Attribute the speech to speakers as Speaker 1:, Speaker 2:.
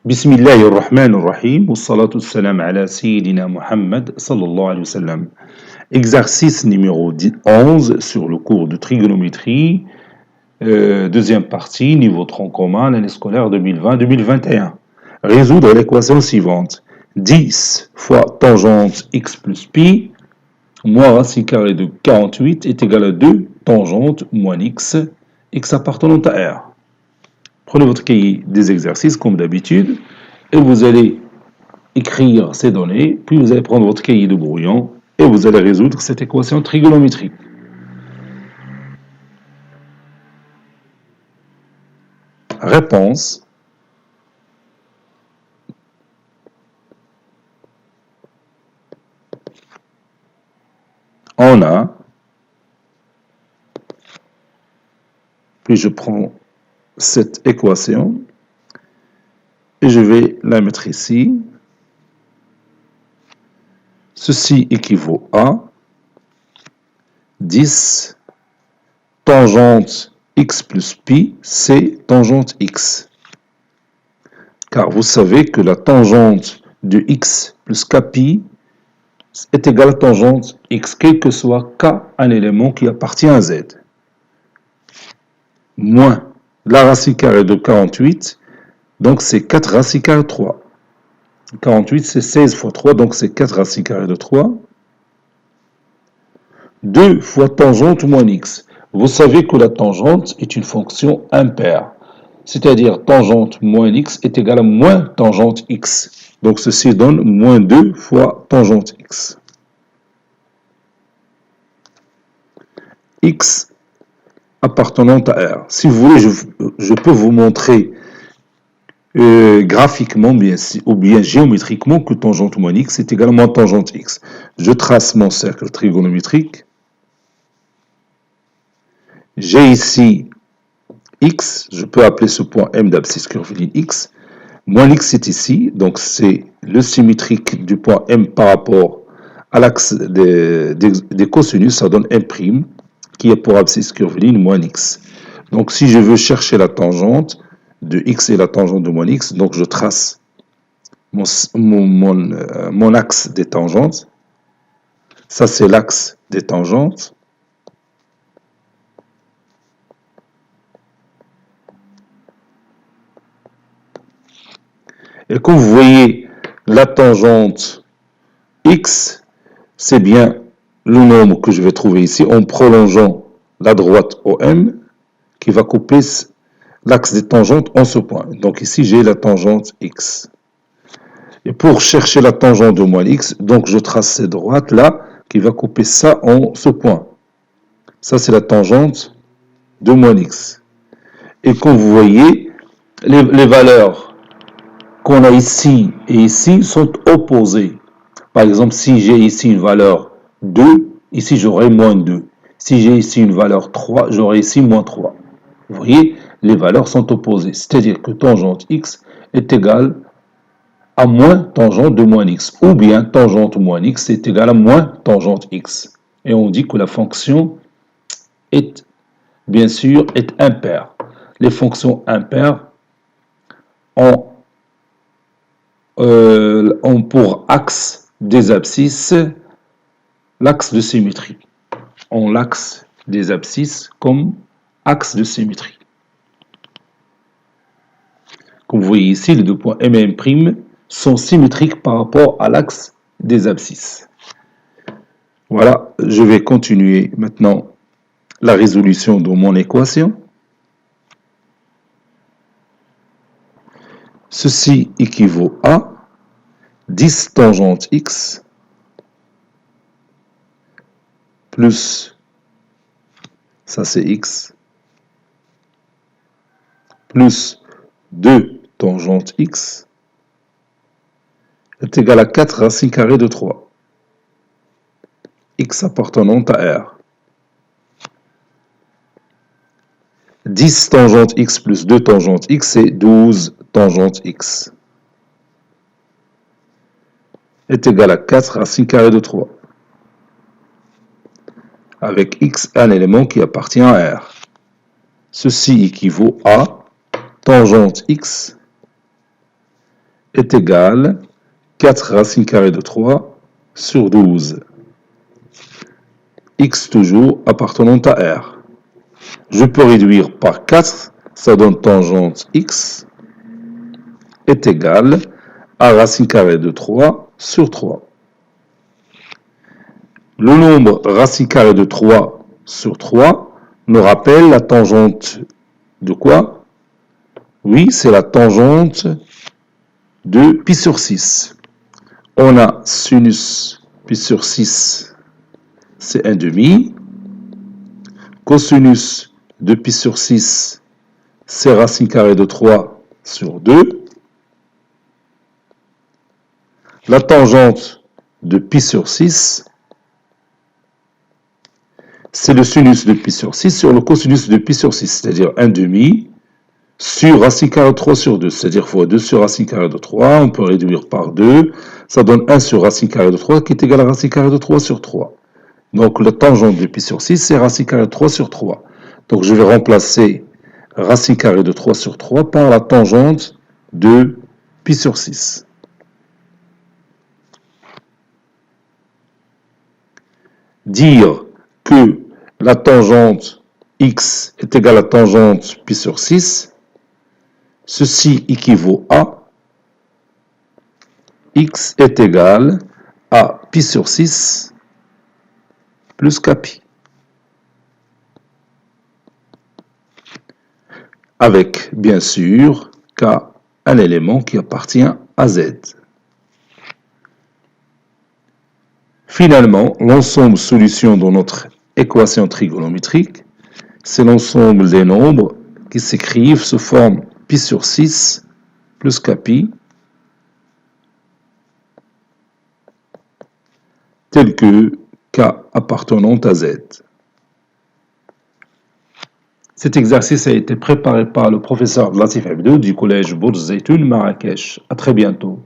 Speaker 1: بسم الله الرحمن الرحيم والصلاة والسلام على سيدنا Muhammad sallallahu alayhi wa sallam. Exercice numéro 11 sur le cours de trigonométrie, deuxième partie, niveau tronc commun, l'année scolaire 2020-2021. Résoudre l'équation suivante. 10 fois tangente x plus pi moins racine carrée de 48 est égal à 2 tangente moins x appartenant à R. Prenez votre cahier des exercices comme d'habitude et vous allez écrire ces données, puis vous allez prendre votre cahier de brouillon et vous allez résoudre cette équation trigonométrique. Réponse. On a, puis je prends cette équation et je vais la mettre ici. Ceci équivaut à 10 tangente x plus pi, c'est tangente x. Car vous savez que la tangente de x plus kpi est égale à tangente x, quel que soit k, un élément qui appartient à z. Moins la racine carrée de 48, donc c'est 4 racine carrée de 3. 48, c'est 16 fois 3, donc c'est 4 racine carrée de 3. 2 fois tangente moins x. Vous savez que la tangente est une fonction impaire. C'est-à-dire tangente moins x est égal à moins tangente x. Donc ceci donne moins 2 fois tangente x. X appartenant à R. Si vous voulez, je peux vous montrer graphiquement ou bien géométriquement que tangente moins x est égal à moins tangente x. Je trace mon cercle trigonométrique. J'ai ici x, je peux appeler ce point M d'abscisse curviligne x. Moins x est ici, donc c'est le symétrique du point M par rapport à l'axe des cosinus, ça donne M', qui est pour abscisse curviligne moins x. Donc si je veux chercher la tangente de x et la tangente de moins x, donc je trace mon axe des tangentes. Ça c'est l'axe des tangentes. Et comme vous voyez, la tangente x, c'est bien le nombre que je vais trouver ici en prolongeant la droite OM qui va couper l'axe des tangentes en ce point. Donc ici, j'ai la tangente x. Et pour chercher la tangente de moins x, donc je trace cette droite-là qui va couper ça en ce point. Ça, c'est la tangente de moins x. Et comme vous voyez, les valeurs qu'on a ici et ici sont opposées. Par exemple, si j'ai ici une valeur 2, ici j'aurai moins 2. Si j'ai ici une valeur 3, j'aurai ici moins 3. Vous voyez, les valeurs sont opposées. C'est-à-dire que tangente x est égale à moins tangente de moins x. Ou bien tangente moins x est égale à moins tangente x. Et on dit que la fonction est, bien sûr, est impaire. Les fonctions impaires ont pour axe des abscisses l'axe de symétrie. On l'axe des abscisses comme axe de symétrie. Comme vous voyez ici, les deux points M et M' sont symétriques par rapport à l'axe des abscisses. Voilà, je vais continuer maintenant la résolution de mon équation. Ceci équivaut à 10 tangente x plus, ça c'est x, plus 2 tangente x est égal à 4 racine carrée de 3. X appartenant à R. 10 tangente x plus 2 tangente x, c'est 12 tangente x. Est égal à 4 racine carrée de 3. Avec x, un élément qui appartient à R. Ceci équivaut à tangente x est égal à 4 racine carrée de 3 sur 12. X toujours appartenant à R. Je peux réduire par 4, ça donne tangente X est égal à racine carrée de 3 sur 3. Le nombre racine carrée de 3 sur 3 nous rappelle la tangente de quoi? Oui, c'est la tangente de pi sur 6. On a sinus pi sur 6, c'est 1/2. Cosinus de pi sur 6, c'est racine carrée de 3 sur 2. La tangente de pi sur 6, c'est le sinus de pi sur 6 sur le cosinus de pi sur 6, c'est-à-dire 1/2 sur racine carrée de 3 sur 2, c'est-à-dire fois 2 sur racine carrée de 3, on peut réduire par 2, ça donne 1 sur racine carrée de 3 qui est égal à racine carrée de 3 sur 3. Donc la tangente de pi sur 6, c'est racine carrée de 3 sur 3. Donc je vais remplacer racine carrée de 3 sur 3 par la tangente de pi sur 6. Dire que la tangente x est égale à tangente pi sur 6, ceci équivaut à x est égal à pi sur 6 plus kpi. Avec, bien sûr, k, un élément qui appartient à z. Finalement, l'ensemble solution de notre équation trigonométrique, c'est l'ensemble des nombres qui s'écrivent sous forme pi sur 6 plus kpi, tel que k appartenant à z. Cet exercice a été préparé par le professeur Latif Abdou du collège Bourz Zeytoun Marrakech. À très bientôt.